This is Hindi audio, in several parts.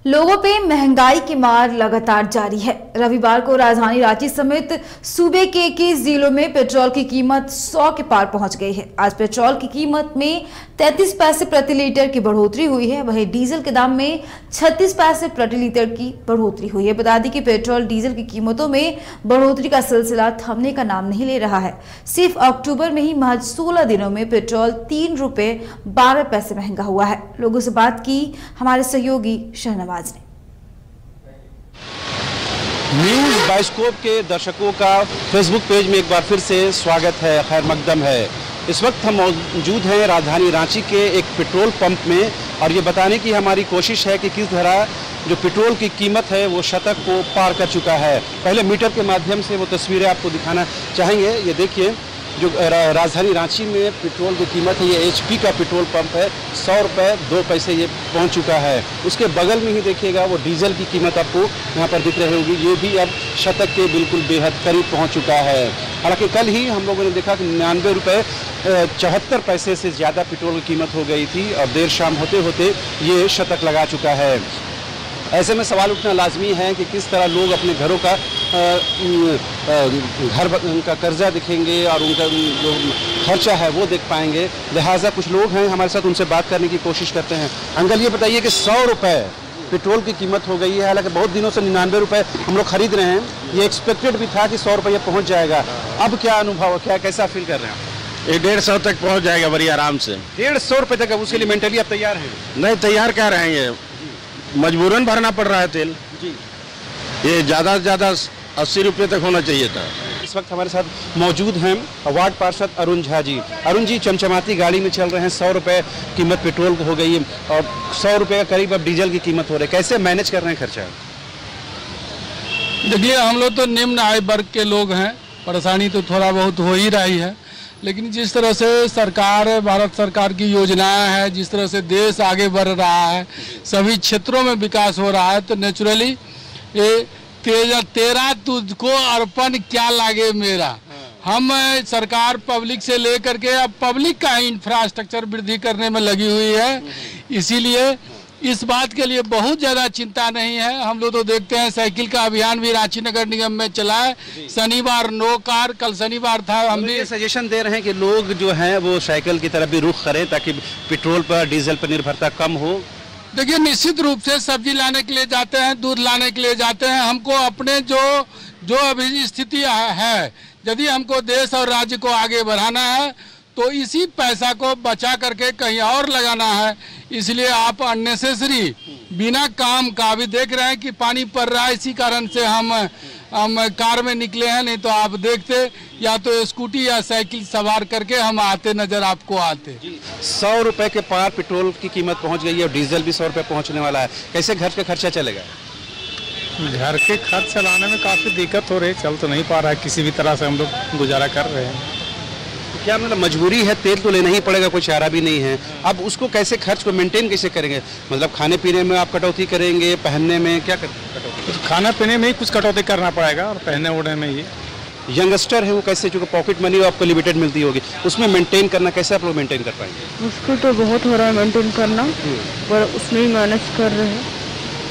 लोगों पे महंगाई की मार लगातार जारी है। रविवार को राजधानी रांची समेत सूबे के 21 जिलों में पेट्रोल की कीमत 100 के पार पहुंच गई है। आज पेट्रोल की कीमत में 33 पैसे प्रति लीटर की बढ़ोतरी हुई है। वहीं डीजल के दाम में 36 पैसे प्रति लीटर की बढ़ोतरी हुई है। बता दें कि पेट्रोल डीजल की कीमतों में बढ़ोतरी का सिलसिला थमने का नाम नहीं ले रहा है। सिर्फ अक्टूबर में ही महज 16 दिनों में पेट्रोल 3 रुपए 12 पैसे महंगा हुआ है। लोगों से बात की हमारे सहयोगी शहनवाज ने। न्यूज़ बाइस्कोप के दर्शकों का फेसबुक पेज में एक बार फिर से स्वागत है, खैर मकदम है। इस वक्त हम मौजूद हैं राजधानी रांची के एक पेट्रोल पंप में और ये बताने की हमारी कोशिश है कि किस तरह जो पेट्रोल की कीमत है वो शतक को पार कर चुका है। पहले मीटर के माध्यम से वो तस्वीरें आपको दिखाना चाहेंगे। ये देखिए जो राजधानी रांची में पेट्रोल की कीमत है, ये HP का पेट्रोल पंप है, 100 रुपये 2 पैसे ये पहुंच चुका है। उसके बगल में ही देखिएगा वो डीजल की कीमत आपको यहाँ पर दिख रही होगी, ये भी अब शतक के बिल्कुल बेहद करीब पहुंच चुका है। हालांकि कल ही हम लोगों ने देखा कि 99 रुपये 74 पैसे से ज़्यादा पेट्रोल की कीमत हो गई थी और देर शाम होते होते ये शतक लगा चुका है। ऐसे में सवाल उठना लाजमी है कि किस तरह लोग अपने घरों का उनका कर्जा दिखेंगे और उनका जो खर्चा है वो देख पाएंगे। लिहाजा कुछ लोग हैं हमारे साथ, उनसे बात करने की कोशिश करते हैं। अंकल ये बताइए कि 100 रुपये पेट्रोल की कीमत हो गई है, हालांकि बहुत दिनों से 99 रुपये हम लोग खरीद रहे हैं। ये एक्सपेक्टेड भी था कि 100 रुपये पहुँच जाएगा। अब क्या अनुभव, क्या कैसा फील कर रहे हैं? 150 तक पहुँच जाएगा बड़ी आराम से। 150 रुपये तक? उसके लिए मेंटली आप तैयार हैं? नहीं तैयार क्या रहेंगे, मजबूरन भरना पड़ रहा है तेल जी। ये ज़्यादा से ज़्यादा 80 रुपये तक होना चाहिए था। इस वक्त हमारे साथ मौजूद हैं वार्ड पार्षद अरुण झा जी। अरुण जी, चमचमाती गाड़ी में चल रहे हैं, 100 रुपये कीमत पेट्रोल हो गई है और 100 रुपये का करीब अब डीजल की कीमत हो रही है, कैसे मैनेज कर रहे हैं खर्चा? देखिए, हम लोग तो निम्न आय वर्ग के लोग हैं, परेशानी तो थोड़ा बहुत हो ही रही है, लेकिन जिस तरह से सरकार, भारत सरकार की योजनाएं हैं, जिस तरह से देश आगे बढ़ रहा है, सभी क्षेत्रों में विकास हो रहा है, तो नेचुरली ये तेरा तुझको अर्पण क्या लागे मेरा, हम सरकार पब्लिक से लेकर के अब पब्लिक का इंफ्रास्ट्रक्चर वृद्धि करने में लगी हुई है। इसीलिए इस बात के लिए बहुत ज़्यादा चिंता नहीं है। हम लोग तो देखते हैं साइकिल का अभियान भी रांची नगर निगम में चला है। शनिवार नो कार, कल शनिवार था। हम भी सजेशन दे रहे हैं कि लोग जो हैं वो साइकिल की तरफ भी रुख करें ताकि पेट्रोल पर, डीजल पर निर्भरता कम हो। देखिए, निश्चित रूप से सब्जी लाने के लिए जाते हैं, दूध लाने के लिए जाते हैं, हमको अपने जो अभी स्थिति है, यदि हमको देश और राज्य को आगे बढ़ाना है तो इसी पैसा को बचा करके कहीं और लगाना है। इसलिए आप अननेसेसरी बिना काम का, अभी देख रहे हैं कि पानी पड़ रहा है, इसी कारण से हम कार में निकले हैं, नहीं तो आप देखते या तो स्कूटी या साइकिल सवार करके हम आते नजर आपको आते। 100 रुपये के पार पेट्रोल की कीमत पहुंच गई है और डीजल भी 100 रुपये पहुंचने वाला है। कैसे घर का खर्चा चलेगा? घर के खर्च चलाने में काफ़ी दिक्कत हो रही है, चल तो नहीं पा रहा है, किसी भी तरह से हम लोग गुजारा कर रहे हैं। क्या मतलब मजबूरी है, तेल तो लेना ही पड़ेगा, कोई चारा भी नहीं है। अब उसको कैसे, खर्च को मेंटेन कैसे करेंगे? मतलब खाने पीने में आप कटौती करेंगे, पहनने में क्या कटौती? खाना पीने में ही कुछ कटौती करना पड़ेगा और पहनने ओढ़ने में ही। यंगस्टर है वो कैसे, चूँकि पॉकेट मनी आपको लिमिटेड मिलती होगी, उसमें मेंटेन करना कैसे आप लोग मेंटेन कर पाएंगे? मुश्किल तो बहुत हो रहा है मेंटेन करना, पर उसमें ही मैनेज कर रहे हैं।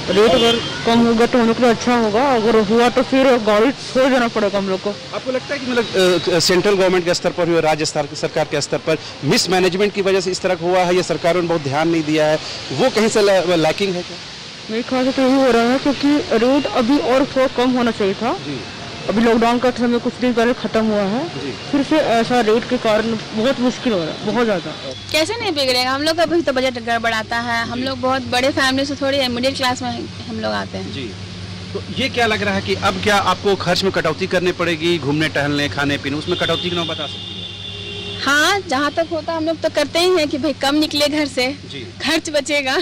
रेट अगर कम होगा तो हम लोग को अच्छा होगा, अगर हुआ तो फिर गाड़ी छोड़ देना पड़ेगा हम लोग को। आपको लगता है कि मतलब सेंट्रल गवर्नमेंट के स्तर पर, राज्य सरकार के स्तर पर मिस मैनेजमेंट की वजह से इस तरह हुआ है या सरकारों ने बहुत ध्यान नहीं दिया है, वो कहीं से लैकिंग है क्या? मेरे ख्याल से तो यही हो रहा है, क्योंकि रेट अभी और थोड़ा कम होना चाहिए था। अभी लॉकडाउन का समय कुछ दिन पहले खत्म हुआ है, फिर से ऐसा रेट के कारण बहुत मुश्किल हो रहा है, बहुत ज़्यादा। कैसे नहीं बिगड़ेगा, हम लोग का भी तो बजट गड़बड़ाता है। हम लोग बहुत बड़े फैमिली से, थोड़ी मिडिल क्लास में हम लोग आते हैं जी। तो ये क्या लग रहा है कि अब क्या आपको खर्च में कटौती करनी पड़ेगी, घूमने टहलने, खाने पीने, उसमें कटौती क्यों बता सकती है? हाँ, जहाँ तक होता हम लोग तो करते ही हैं कि भाई कम निकले घर से, खर्च बचेगा।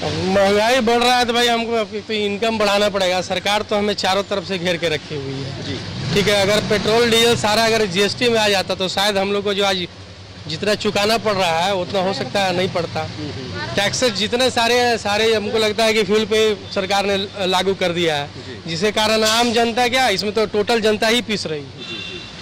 महंगाई बढ़ रहा है तो भाई हमको तो इनकम बढ़ाना पड़ेगा। सरकार तो हमें चारों तरफ से घेर के रखी हुई है जी। ठीक है, अगर पेट्रोल डीजल सारा अगर GST में आ जाता तो शायद हम लोग को जो आज जितना चुकाना पड़ रहा है उतना हो सकता है नहीं पड़ता। टैक्सेस जितने सारे हमको लगता है कि फ्यूल पे सरकार ने लागू कर दिया है, जिसके कारण आम जनता क्या, इसमें तो टोटल जनता ही पीस रही है।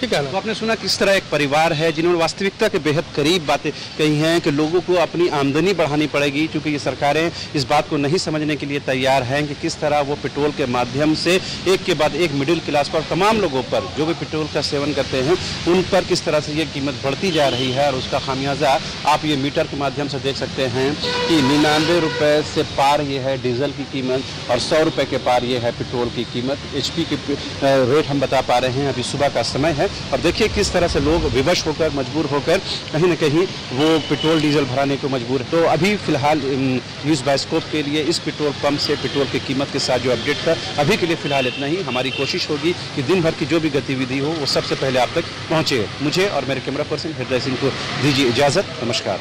ठीक है ना। तो आपने सुना किस तरह एक परिवार है जिन्होंने वास्तविकता के बेहद करीब बातें कही हैं कि लोगों को अपनी आमदनी बढ़ानी पड़ेगी, क्योंकि ये सरकारें इस बात को नहीं समझने के लिए तैयार हैं कि किस तरह वो पेट्रोल के माध्यम से एक के बाद एक मिडिल क्लास पर, तमाम लोगों पर जो भी पेट्रोल का सेवन करते हैं उन पर किस तरह से ये कीमत बढ़ती जा रही है। और उसका खामियाजा आप ये मीटर के माध्यम से देख सकते हैं कि 99 रुपये से पार ये है डीजल की कीमत और 100 रुपये के पार ये है पेट्रोल की कीमत। HP की रेट हम बता पा रहे हैं, अभी सुबह का समय है और देखिए किस तरह से लोग विवश होकर, मजबूर होकर कहीं न कहीं वो पेट्रोल डीजल भराने को मजबूर है। तो अभी फिलहाल न्यूज़ बाइस्कोप के लिए इस पेट्रोल पंप से पेट्रोल की कीमत के साथ जो अपडेट था, अभी के लिए फिलहाल इतना ही। हमारी कोशिश होगी कि दिन भर की जो भी गतिविधि हो वो सबसे पहले आप तक पहुँचे। मुझे और मेरे कैमरा पर्सन हृदय सिंह को दीजिए इजाज़त। नमस्कार।